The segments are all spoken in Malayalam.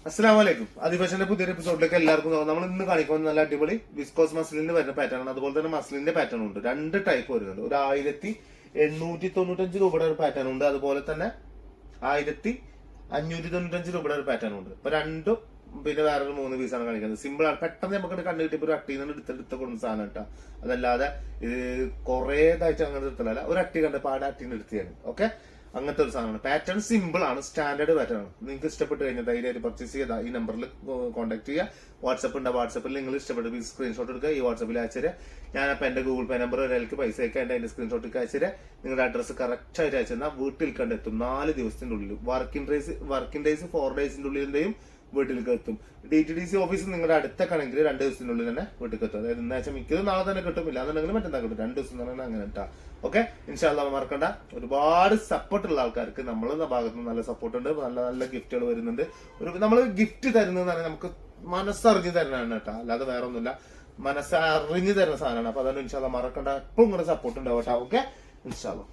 അസ്സലാമലൈക്കും. അതിഫാഷന്റെ പുതിയൊരു എപ്പിസോഡിലേക്ക് എല്ലാവർക്കും നമ്മൾ ഇന്ന് കാണിക്കുന്നത് നല്ല അടിപൊളി വിസ്കോസ് മസ്ലിന്റെ വരുന്ന പാറ്റേൺ ആണ്. അതുപോലെ തന്നെ മസ്ലിന്റെ പാറ്റേൺ ഉണ്ട്. രണ്ട് ടൈപ്പ് വരുന്നുണ്ട്. ഒരു 1895 രൂപയുടെ ഒരു പാറ്റേൺ ഉണ്ട്. അതുപോലെ തന്നെ 1595 രൂപയുടെ ഒരു പാറ്റേൺ ഉണ്ട്. ഇപ്പൊ രണ്ടും പിന്നെ വേറൊരു 3 പീസാണ് കാണിക്കുന്നത്. സിമ്പിൾ ആണ്, പെട്ടെന്ന് നമുക്ക് കണ്ടു കിട്ടിയപ്പോ ഒരു അട്ടിയിൽ നിന്ന് എടുത്ത് കൊടുക്കുന്ന സാധനം കേട്ടോ. അതല്ലാതെ കുറെ ഇതായിട്ട് അങ്ങനെ എടുത്തല്ല, ഒരു അട്ടി കണ്ടപ്പോ ആ അട്ടീന്ന് എടുത്തിയാണ്. ഓക്കെ, അങ്ങനത്തെ ഒരു സാധനമാണ്. പാറ്റേൺ സിമ്പിൾ ആണ്, സ്റ്റാൻഡേർഡ് പാറ്റേൺ ആണ്. നിങ്ങൾക്ക് ഇഷ്ടപ്പെട്ട് കഴിഞ്ഞാൽ ധൈര്യമായിട്ട് പർച്ചേസ് ചെയ്താൽ ഈ നമ്പറിൽ കോൺടാക്ട് ചെയ്യുക. വാട്സപ്പ് ഉണ്ട്, വാട്സപ്പിൽ നിങ്ങൾ ഇഷ്ടപ്പെട്ട് സ്ക്രീൻഷോട്ട് എടുക്കുക, ഈ വാട്സപ്പിൽ അയച്ചുതരാം. ഞാനപ്പോൾ എന്റെ ഗൂഗിൾ പേ നമ്പർ ഒരാൾക്ക് പൈസ അയക്കാൻ അതിന്റെ സ്ക്രീൻഷോട്ട് അയച്ചുതരാം. നിങ്ങളുടെ അഡ്രസ്സ് കറക്റ്റ് ആയിട്ട് അയച്ചാൽ വീട്ടിൽ കണ്ടെത്തും. 4 ദിവസത്തിന്റെ ഉള്ളിൽ. വർക്കിംഗ് ഡേയ്സ് 4 ഡേയ്സിന്റെ ഉള്ളിലെയും വീട്ടിലേക്ക് എത്തും. DTDC ഓഫീസ് നിങ്ങളുടെ അടുത്തൊക്കെയാണെങ്കിൽ 2 ദിവസത്തിനുള്ളിൽ തന്നെ വീട്ടിലേക്ക് എത്തും. അതായത് എന്താ വെച്ചാൽ മിക്കത് നാളെ തന്നെ കിട്ടും, ഇല്ലാന്നുണ്ടെങ്കിൽ മറ്റന്നാ കിട്ടും. 2 ദിവസം തന്നെ അങ്ങനെ ഇട്ടാ. ഓക്കെ, ഇൻഷാ അല്ലാഹ് മറക്കണ്ട. ഒരുപാട് സപ്പോർട്ട് ഉള്ള ആൾക്കാർക്ക് നമ്മളുടെ ഭാഗത്ത് നിന്ന് നല്ല സപ്പോർട്ട് ഉണ്ട്. നല്ല നല്ല ഗിഫ്റ്റുകൾ വരുന്നുണ്ട്. നമ്മൾ ഗിഫ്റ്റ് തരുന്നതെന്ന് പറഞ്ഞാൽ നമുക്ക് മനസ്സറിഞ്ഞ് തരുന്നതാണ് കേട്ടോ, അല്ലാതെ വേറെ ഒന്നുമില്ല. മനസ്സറിഞ്ഞ് തരുന്ന സാധനമാണ്. അപ്പൊ അതാണ് ഇൻഷാ അല്ലാഹ് മറക്കണ്ട. എപ്പോഴും ഇങ്ങനെ സപ്പോർട്ട് ഉണ്ടാവട്ടെ. ഓക്കെ, ഇൻഷാ അല്ലാഹ്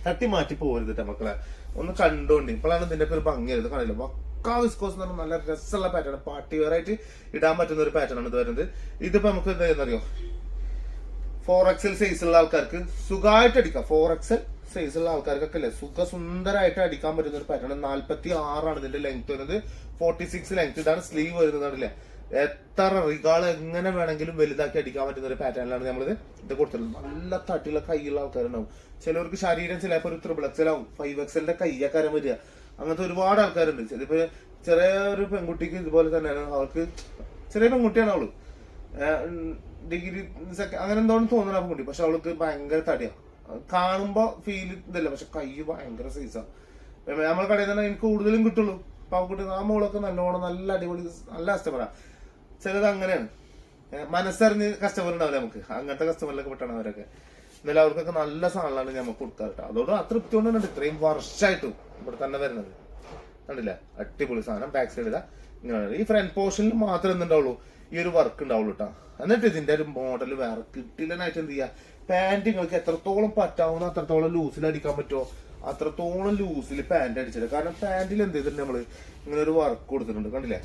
തട്ടി മാറ്റി പോകരുത് മക്കളെ. ഒന്ന് കണ്ടോണ്ടി. ഇപ്പോഴാണ് ഇതിന്റെ ഒരു ഭംഗിയായത്. കാണില്ല, വിസ്കോസ് എന്ന് പറഞ്ഞാൽ നല്ല രസമുള്ള പാറ്റേൺ, പാർട്ടി വെയർ ആയിട്ട് ഇടാൻ പറ്റുന്ന ഒരു പാറ്റേൺ ആണ് ഇത് വരുന്നത്. ഇതിപ്പോ നമുക്ക് എന്താണെന്നറിയോ, 4XL സൈസുള്ള ആൾക്കാർക്ക് സുഖമായിട്ട് അടിക്കാം. 4XL സൈസുള്ള ആൾക്കാർക്കൊക്കെ അല്ലേ സുന്ദരമായിട്ട് അടിക്കാൻ പറ്റുന്ന ഒരു പാറ്റേൺ. 46 ഇതിന്റെ ലെങ്ത് വരുന്നത്, 46 ലെങ്ത്. ഇതാണ് സ്ലീവ് വരുന്നത്. അല്ലേ, എത്ര റിഗാള് എങ്ങനെ വേണമെങ്കിലും വലുതാക്കി അടിക്കാൻ പറ്റുന്ന ഒരു പാറ്റേണിലാണ് നമ്മളിത് കൊടുത്തിട്ടുള്ളത്. നല്ല തട്ടിയുള്ള കൈയുള്ള ആൾക്കാരുണ്ടാവും. ചിലവർക്ക് ശരീരം ചിലപ്പോൾ ഒരു 3XL ആവും, 5XL കയ്യക്കാരം വരിക. അങ്ങനത്തെ ഒരുപാട് ആൾക്കാരുണ്ട്. ചിലപ്പോ ചെറിയ ഒരു പെൺകുട്ടിക്ക് ഇതുപോലെ തന്നെയാണ്. അവൾക്ക് ചെറിയ പെൺകുട്ടിയാണ് അവള്, ഡിഗ്രി അങ്ങനെ എന്തോന്ന് തോന്നുന്ന പെൺകുട്ടി. പക്ഷെ അവൾക്ക് ഭയങ്കര തടിയാണ്. കാണുമ്പോ ഫീൽ ഇതല്ല, പക്ഷെ കൈ ഭയങ്കര സൈസാണ്. നമ്മളെ കടയിൽ തന്നെ എനിക്ക് കൂടുതലും കിട്ടുള്ളൂ. പാവക്കുട്ടി ആ മോളൊക്കെ നല്ലോണം നല്ല അടിപൊളി നല്ല കസ്റ്റമറാ. ചിലത് അങ്ങനെയാണ്, മനസ്സറിഞ്ഞ് കസ്റ്റമർ ഉണ്ടാവില്ല നമുക്ക്. അങ്ങനത്തെ കസ്റ്റമറിലൊക്കെ പെട്ടാണ് അവരൊക്കെ. എന്നാലും അവർക്കൊക്കെ നല്ല സാധനങ്ങളാണ് നമുക്ക് കൊടുക്കാറ് കേട്ടോ. അതോട് ആ തൃപ്തി കൊണ്ടാണ് ഇത്രയും വർഷമായിട്ടും ഇവിടെ തന്നെ വരുന്നത്. കണ്ടില്ല, അടിപൊളി സാധനം. ബാക്ക് സൈഡ് ഇതാ ഇങ്ങനെയാണ്. ഈ ഫ്രണ്ട് പോർഷനിൽ മാത്രമേ എന്തുണ്ടാവുള്ളൂ, ഈ ഒരു വർക്ക് ഉണ്ടാവുള്ളൂ കേട്ടോ. എന്നിട്ട് ഇതിന്റെ ഒരു മോഡൽ വേറെ കിട്ടില്ലെന്നായിട്ട് എന്ത് ചെയ്യുക, പാന്റ് നിങ്ങൾക്ക് എത്രത്തോളം പറ്റാവുന്ന അത്രത്തോളം ലൂസിൽ അടിക്കാൻ പറ്റുമോ അത്രത്തോളം ലൂസിൽ പാന്റ് അടിച്ചിട്ട്. കാരണം പാന്റിൽ എന്ത് ചെയ്തിട്ടുണ്ട്, നമ്മള് ഇങ്ങനെ ഒരു വർക്ക് കൊടുത്തിട്ടുണ്ട്. കണ്ടില്ലേ,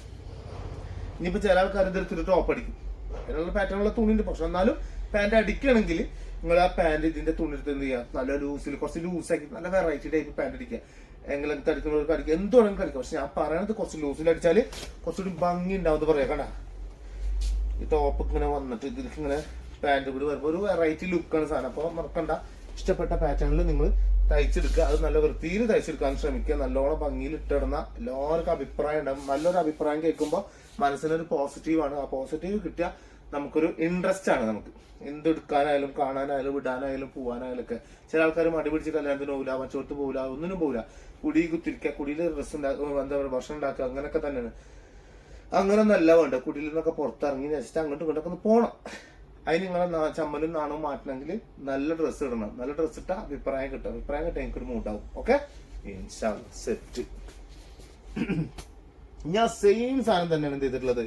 ഇനിയിപ്പോ ചില ആൾക്കാർ ഇതെടുത്തിട്ട് ടോപ്പ് അടിക്കും. അതിനുള്ള പാറ്റേണുള്ള തുണിയുണ്ട്. പക്ഷെ എന്നാലും പാന്റ് അടിക്കണമെങ്കിൽ നിങ്ങൾ ആ പാന്റ് ഇതിന്റെ തുണി എടുത്ത് എന്ത് ചെയ്യുക, നല്ല ലൂസിൽ കുറച്ച് ലൂസാക്കി നല്ല വെറൈറ്റി ടൈപ്പ് പാന്റ് അടിക്കുക. എങ്ങനെ അടിക്കുന്നവർക്ക് അടിക്കുക, എന്ത് വേണമെങ്കിലും അടിക്കുക. പക്ഷെ ഞാൻ പറയണത് കുറച്ച് ലൂസിൽ അടിച്ചാല് കുറച്ചുകൂടി ഭംഗി ഉണ്ടാവും പറയാ. കണ്ടാ, ഈ ടോപ്പ് ഇങ്ങനെ വന്നിട്ട് ഇതിലേക്ക് ഇങ്ങനെ പാന്റ് കൂടി വരുമ്പോൾ ഒരു വെറൈറ്റി ലുക്കാണ് സാധനം. അപ്പൊ മറക്കണ്ട, ഇഷ്ടപ്പെട്ട പാറ്റേണിൽ നിങ്ങൾ തയ്ച്ചെടുക്കുക. അത് നല്ല വൃത്തിയിൽ തയ്ച്ചെടുക്കാൻ ശ്രമിക്കുക. നല്ലോണം ഭംഗിയിൽ ഇട്ടിടുന്ന എല്ലാവർക്കും അഭിപ്രായം ഉണ്ടാകും. നല്ലൊരു അഭിപ്രായം കേൾക്കുമ്പോൾ മനസ്സിനൊരു പോസിറ്റീവാണ്. ആ പോസിറ്റീവ് കിട്ടിയാൽ നമുക്കൊരു ഇൻട്രസ്റ്റ് ആണ്. നമുക്ക് എന്തെടുക്കാനായാലും കാണാനായാലും വിടാനായാലും പോവാനായാലും ഒക്കെ. ചില ആൾക്കാർ മടി പിടിച്ച് കല്യാണത്തിന് പോകില്ല, മറ്റോടത്ത് പോകില്ല, ഒന്നിനും പോകില്ല. കുടി കുത്തിരിക്കുക, കുടിയിൽ ഡ്രസ്സ് ഉണ്ടാക്കുക, എന്താ പറയുക, ഭക്ഷണം ഉണ്ടാക്കുക, അങ്ങനെയൊക്കെ തന്നെയാണ്. അങ്ങനെ നല്ല വേണ്ട. കുടിയിൽ നിന്നൊക്കെ പുറത്തിറങ്ങി വെച്ചിട്ട് അങ്ങോട്ടും ഇങ്ങോട്ടൊക്കെ ഒന്ന് പോകണം. അതിന് നിങ്ങളെ ചമ്മലും നാണവും മാറ്റണമെങ്കിൽ നല്ല ഡ്രസ്സ് ഇടണം. നല്ല ഡ്രസ്സ് ഇട്ടാൽ അഭിപ്രായം കിട്ടും. അഭിപ്രായം കിട്ടാൻ എനിക്കൊരു മൂട്ടാവും. Okay, set. ഞാൻ സെയിം സാധനം തന്നെയാണ് എന്ത് ചെയ്തിട്ടുള്ളത്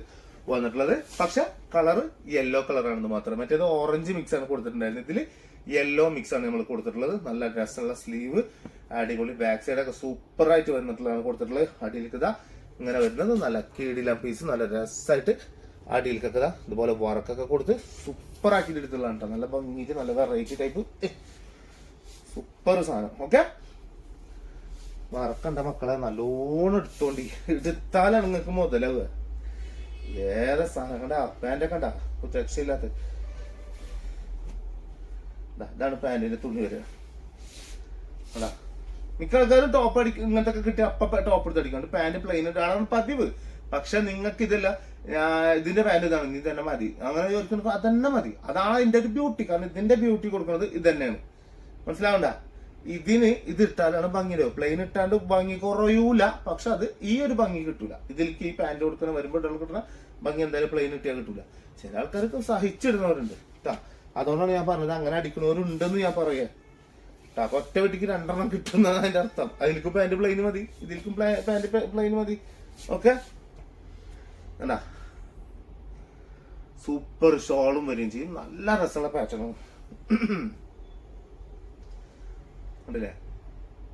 വന്നിട്ടുള്ളത്. പക്ഷെ കളറ് യെല്ലോ കളറാണെന്ന് മാത്രം. മറ്റേത് ഓറഞ്ച് മിക്സ് ആണ് കൊടുത്തിട്ടുണ്ടായിരുന്നത്. ഇതിൽ യെല്ലോ മിക്സ് ആണ് നമ്മൾ കൊടുത്തിട്ടുള്ളത്. നല്ല രസമുള്ള സ്ലീവ്, അടിപൊളി ബാക്ക് സൈഡൊക്കെ സൂപ്പർ ആയിട്ട് വന്നിട്ടുള്ളതാണ് കൊടുത്തിട്ടുള്ളത്. അടിയിലേക്ക് ഇതാ ഇങ്ങനെ വരുന്നത് നല്ല കീടില പീസ്, നല്ല രസമായിട്ട് അടിയിലേക്കൊക്കെ ഇതാ ഇതുപോലെ വർക്കൊക്കെ കൊടുത്ത് സൂപ്പർ ആക്കിയിട്ട് എടുത്തുള്ളതാണ് കേട്ടോ. നല്ല ഭംഗിയിട്ട് നല്ല വെറൈറ്റി ടൈപ്പ് സൂപ്പർ സാധനം. ഓക്കെ, മറക്കണ്ട മക്കളെ, നല്ലോണം എടുത്തോണ്ടി. എടുത്താലാണ് നിങ്ങൾക്ക് മുതലാവുക. ഏറെ സാധനം കണ്ട, പാന്റ് കണ്ട രക്ഷയില്ലാത്ത. ഇതാണ് പാന്റിന്റെ തുണി വരിക. കണ്ടാ, മിക്ക ആൾക്കാരും ടോപ്പ് അടിക്കും. ഇങ്ങനത്തെ ഒക്കെ കിട്ടിയ അപ്പ ടോപ്പ് എടുത്ത് അടിക്കും. പാന്റ് പ്ലെയിൻ ഇട്ടാണ് പതിവ്. പക്ഷെ നിങ്ങൾക്ക് ഇതല്ല, ഇതിന്റെ പാന്റ് ഇതാണ്, ഇത് തന്നെ മതി അങ്ങനെ ചോദിക്കുന്നത്. അതന്നെ മതി. അതാണ് ഇതിന്റെ ഒരു ബ്യൂട്ടി. കാരണം ഇതിന്റെ ബ്യൂട്ടി കൊടുക്കുന്നത് ഇത് തന്നെയാണ്. മനസ്സിലാവണ്ട, ഇതിന് ഇത് ഇട്ടാലാണ് ഭംഗിയിലോ. പ്ലെയിൻ ഇട്ടാണ്ട് ഭംഗി കുറയൂല. പക്ഷെ അത് ഈ ഒരു ഭംഗി കിട്ടൂല. ഇതിലേക്ക് ഈ പാന്റ് കൊടുക്കുന്ന വരുമ്പോൾ കിട്ടുന്ന ഭംഗി എന്തായാലും പ്ലെയിൻ ഇട്ടാൽ കിട്ടൂല. ചില ആൾക്കാർക്ക് സഹിച്ചിടുന്നവരുണ്ട് കേട്ടാ. അതുകൊണ്ടാണ് ഞാൻ പറഞ്ഞത് അങ്ങനെ അടിക്കുന്നവരുണ്ടെന്ന് ഞാൻ പറയാ. അപ്പൊ ഒറ്റ വെട്ടിക്ക് 2 എണ്ണം കിട്ടുന്നതാണ് അതിന്റെ അർത്ഥം. അതിലേക്കും പാന്റ് പ്ലെയിൻ മതി, ഇതിലേക്കും പാന്റ് പ്ലെയിൻ മതി. ഓക്കെ, എന്താ സൂപ്പർ ഷോളും വരികയും ചെയ്യും. നല്ല രസമുള്ള പാറ്റേണും ഉണ്ടല്ലേ.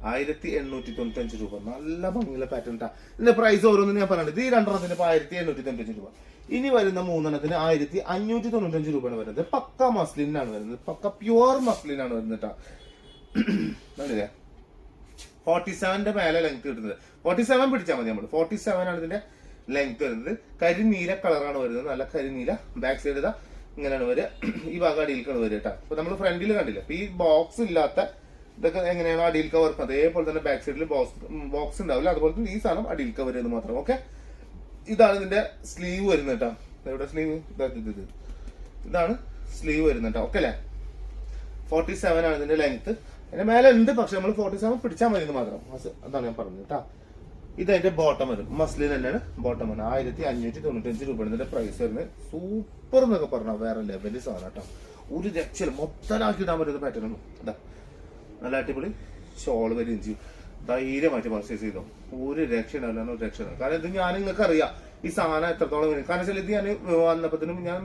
1895 രൂപ. നല്ല ഭംഗിയുള്ള പാറ്റേൺ ട്ടാ. ഇതിന്റെ പ്രൈസ് ഓരോന്നും ഞാൻ പറഞ്ഞത്. ഈ രണ്ടെണ്ണത്തിന് ഇപ്പൊ 1895 രൂപ. ഇനി വരുന്ന മൂന്നെണ്ണത്തിന് 1595 രൂപയാണ് വരുന്നത്. പക്ക മസ്ലിനാണ് വരുന്നത്, പക്ക പ്യുവർ മസ്ലിനാണ് വരുന്നത് കേട്ടോ. 47ന്റെ മേലെ ലെങ്ത് കിട്ടുന്നത്. 47 പിടിച്ചാൽ മതി നമ്മൾ. 47 ആണ് ഇതിന്റെ ലെങ്ത് വരുന്നത്. കരിനീല കളറാണ് വരുന്നത്, നല്ല കരിനീല. ബാക്ക് സൈഡ് ഇതാ ഇങ്ങനെയാണ് വരിക. ഈ ഭാഗം അടിയിലേക്കാണ് വരിക കേട്ടോ. അപ്പൊ നമ്മൾ ഫ്രണ്ടിൽ കണ്ടില്ല, അപ്പൊ ഈ ബോക്സ് ഇല്ലാത്ത ഇതൊക്കെ എങ്ങനെയാണോ അടിയിൽ കവർ, അതേപോലെ തന്നെ ബാക്ക് സൈഡിൽ ബോക്സ് ഉണ്ടാവില്ല. അതുപോലെ തന്നെ ഈ സാധനം അടിയിൽ കവർ ചെയ്യുന്നത് മാത്രം. ഓക്കെ, ഇതാണ് ഇതിന്റെ സ്ലീവ് വരുന്നത് കേട്ടോ. എവിടെ സ്ലീവ്? ഇതാണ് സ്ലീവ് വരുന്നത് കേട്ടോ. ഓക്കെ അല്ലേ? 47 ആണ് ഇതിന്റെ ലെങ്ത്. അതിന്റെ മേലെ ഉണ്ട്, പക്ഷെ നമ്മൾ 47 പിടിച്ചാൽ മതി എന്ന് മാത്രം. അതാണ് ഞാൻ പറഞ്ഞത് കേട്ടോ. ഇതതിന്റെ ബോട്ടം വരും, മസ്ലിൻ തന്നെയാണ് ബോട്ടം വരും. 1595 രൂപയാണ് ഇതിന്റെ പ്രൈസ് വരുന്നത്. സൂപ്പർ എന്നൊക്കെ പറഞ്ഞാൽ വേറെ ലെവല് സാധനം കേട്ടോ. ഒരു രക്ഷയില്ല, മൊത്തമാക്കി ഇടാൻ പറ്റുന്ന പാറ്റേൺ ആണ്. ഇതാ നല്ല അടിപൊളി ഷോൾ വരികയും ചെയ്യും. ധൈര്യമായിട്ട് പർച്ചേസ് ചെയ്തോ, ഒരു രക്ഷ ഉണ്ടാവില്ല, ഒരു രക്ഷ. കാരണം ഇത് ഞാൻ നിങ്ങൾക്ക് അറിയാം ഈ സാധനം എത്രത്തോളം വരും. കാരണം വെച്ചാൽ ഇത് ഞാൻ വന്നപ്പോഴത്തേനും ഞാൻ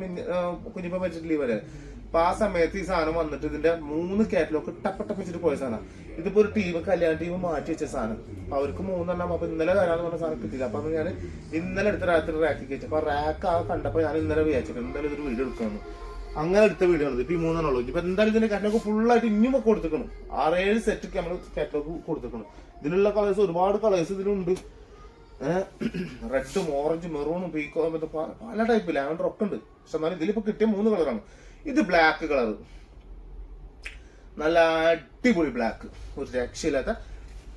കുഞ്ഞിപ്പം വെച്ചിട്ട് ലീവ് വരെ, അപ്പൊ ആ സമയത്ത് ഈ സാധനം വന്നിട്ട് ഇതിന്റെ 3 കാറ്റലോഗ് ടപ്പ വെച്ചിട്ട് പോയ സാധനം. ഇതിപ്പോ ഒരു ടീം, കല്യാണ ടീം മാറ്റി വെച്ച സാധനം. അപ്പൊ അവർക്ക് 3 അപ്പൊ ഇന്നലെ തരാന്ന് പറഞ്ഞ സാധനം കിട്ടില്ല. അപ്പൊ ഞാൻ ഇന്നലെ എടുത്ത രാത്രി റാക്കിൽ വെച്ചു. അപ്പൊ റാക്ക് ആ കണ്ടപ്പോ ഞാൻ ഇന്നലെ വിചാരിച്ചു എന്തായാലും ഇതൊരു വീഡിയോ എടുക്കണം. അങ്ങനെ എടുത്ത വീഡിയോ ആണ്. ഇപ്പൊ ഈ 3 ഉള്ളൂ. ഇപ്പൊ എന്തായാലും ഇതിന്റെ കാറ്റലോഗ് ഫുള്ളായിട്ട് ഇനിയും കൊടുത്തിക്കണം. 6-7 സെറ്റ് നമ്മൾ കാറ്റലോഗ് കൊടുത്തിക്കണം. ഇതിലുള്ള കളേഴ്സ്, ഒരുപാട് കളേഴ്സ് ഇതിലുണ്ട്. റെഡും ഓറഞ്ചും മെറൂണും പീക്കോ പല ടൈപ്പ് ലാവൻഡർ ഒക്കെ ഉണ്ട്. പക്ഷെ എന്നാലും ഇതിലിപ്പോ കിട്ടിയ 3 കളറാണ്. ഇത് ബ്ലാക്ക് കളർ, നല്ല അടിപൊളി ബ്ലാക്ക്, ഒരു രക്ഷയില്ലാത്ത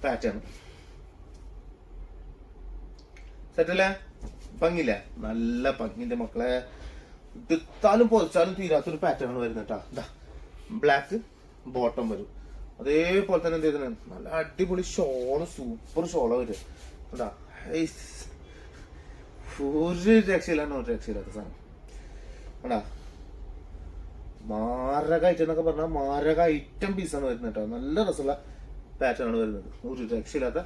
പാറ്റേൺ. സെറ്റല്ലേ? ഭംഗിയില്ലേ? നല്ല ഭംഗിന്റെ മക്കളെ. എടുത്താലും പൊതിച്ചാലും തീരാത്തൊരു പാറ്റേൺ ആണ് വരുന്നത് കേട്ടോ. ബ്ലാക്ക് ബോട്ടം വരും. അതേപോലെ തന്നെ എന്ത് ചെയ്തത്, നല്ല അടിപൊളി ഷോള്, സൂപ്പർ ഷോള വരും കേട്ടാ. ഒരു രക്ഷയിലാണ്, ഒരു രക്ഷയില്ലാത്ത സാധനം കേട്ടാ. മാരക ഐറ്റം എന്നൊക്കെ പറഞ്ഞാൽ മാരക ഐറ്റം പീസാണ് വരുന്നത് കേട്ടോ. നല്ല രസമുള്ള പാറ്റേൺ ആണ് വരുന്നത്. ഒരു രക്ഷയില്ലാത്ത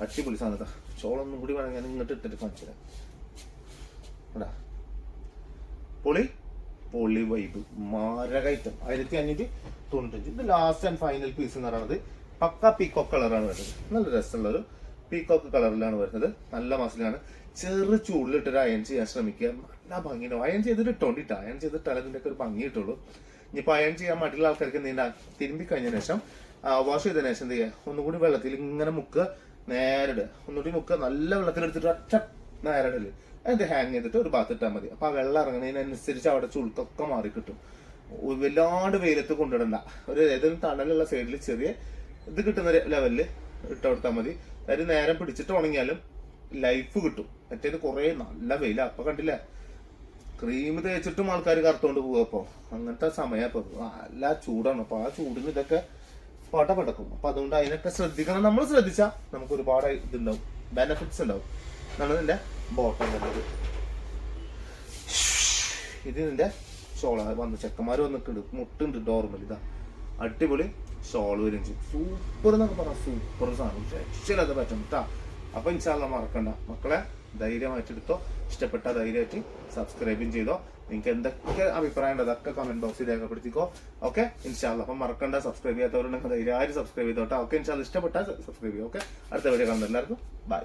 അടിപൊളി സാധനത്താ. ഷോളൊന്നും കൂടി വേണമെങ്കിൽ ഞാൻ ഇങ്ങോട്ട് ഇട്ടിട്ട് കാണിച്ചു തരാം കേട്ടാ. പൊളി പൊളി വൈബ്, മാരക ഐറ്റം. 1595. ഇത് ലാസ്റ്റ് ആൻഡ് ഫൈനൽ പീസ് എന്ന് പറയുന്നത് പക്ക പീക്കോക്ക് കളറാണ് വരുന്നത്. നല്ല രസമുള്ള ഒരു പീക്കോക്ക് കളറിലാണ് വരുന്നത്. നല്ല മസിലാണ്. ചെറു ചൂടിലിട്ടൊരു അയൺ ചെയ്യാൻ ശ്രമിക്കുക. നല്ല ഭംഗിയുണ്ടാവും. അയൺ ചെയ്തിട്ട് ഇട്ടോണ്ടിട്ടാ. അയൺ ചെയ്തിട്ടാൽ ഇതിന്റെ ഒക്കെ ഒരു ഭംഗി കിട്ടുള്ളൂ. ഇനിയിപ്പോൾ അയൺ ചെയ്യാൻ മറ്റുള്ള ആൾക്കാർക്ക് എന്തെയ്യാ, തിരുമ്പി കഴിഞ്ഞതിന് ശേഷം വാഷ് ചെയ്തതിനു ശേഷം എന്ത് ചെയ്യുക, ഒന്നുകൂടി വെള്ളത്തിൽ ഇങ്ങനെ മുക്കുക, നേരിടുക. ഒന്നുകൂടി മുക്കുക, നല്ല വെള്ളത്തിലെടുത്തിട്ട് ഒറ്റ നേരിടല്. അതിന്റെ ഹാങ് ചെയ്തിട്ട് ഒരു ഭാഗത്ത് ഇട്ടാൽ മതി. അപ്പൊ ആ വെള്ളം ഇറങ്ങുന്നതിനനുസരിച്ച് അവിടെ ചുളുക്കൊക്കെ മാറി കിട്ടും. വല്ലാണ്ട് വെയിലത്ത് കൊണ്ടിടണ്ട. ഒരു ഏതെങ്കിലും തണലുള്ള സൈഡിൽ ചെറിയ ഇത് കിട്ടുന്ന ലെവലില് ഇട്ട് കൊടുത്താൽ മതി. അതായത് നേരം പിടിച്ചിട്ട് ഉണങ്ങിയാലും ലൈഫ് കിട്ടും. മറ്റേത് കുറെ നല്ല വെയില. അപ്പൊ കണ്ടില്ല, ക്രീം തേച്ചിട്ടും ആൾക്കാർ കറുത്തോണ്ട് പോവുക. അപ്പൊ അങ്ങനത്തെ സമയം ഇപ്പൊ നല്ല ചൂടാണ്. അപ്പൊ ആ ചൂടിന് ഇതൊക്കെ പടപടക്കും. അപ്പൊ അതുകൊണ്ട് അതിനൊക്കെ ശ്രദ്ധിക്കണം. നമ്മൾ ശ്രദ്ധിച്ചാൽ നമുക്ക് ഒരുപാട് ഇതുണ്ടാവും, ബെനഫിറ്റ്സ് ഉണ്ടാവും. എന്നാണ് ഇതിന്റെ ബോട്ടം വരുന്നത്. ഇത് ഇതിന്റെ ഷോള വന്ന് ചെക്കന്മാർ വന്നിട്ടുണ്ട്, മുട്ടുണ്ട് ഡോർമൽ. ഇതാ അടിപൊളി ഷോൾ വരും ചെയ്യും. സൂപ്പർ എന്നൊക്കെ പറഞ്ഞാൽ സൂപ്പർ സാധനം, രക്ഷയില്ലാത്ത പറ്റും കേട്ടാ. അപ്പൊ ഇൻഷാല്ലാ മറക്കണ്ട മക്കളെ, ധൈര്യമായിട്ട് എടുത്തോ. ഇഷ്ടപ്പെട്ട ധൈര്യമായിട്ട് സബ്സ്ക്രൈബും ചെയ്തോ. നിങ്ങൾക്ക് എന്തൊക്കെ അഭിപ്രായം ഉണ്ട് അതൊക്കെ കമന്റ് ബോക്സിൽ രേഖപ്പെടുത്തിക്കോ. ഓക്കെ, ഇൻഷാല്ലാ. അപ്പം മറക്കണ്ട, സബ്സ്ക്രൈബ് ചെയ്യാത്തവരുണ്ടെങ്കിൽ ധൈര്യമായിട്ട് സബ്സ്ക്രൈബ് ചെയ്തോട്ടെ. ഓക്കെ, ഇൻഷാല്ലാ. ഇഷ്ടപ്പെട്ടാൽ സബ്സ്ക്രൈബ് ചെയ്യും. ഓക്കെ, അടുത്ത വീഡിയോ കാണുന്നത് എല്ലാവർക്കും ബൈ.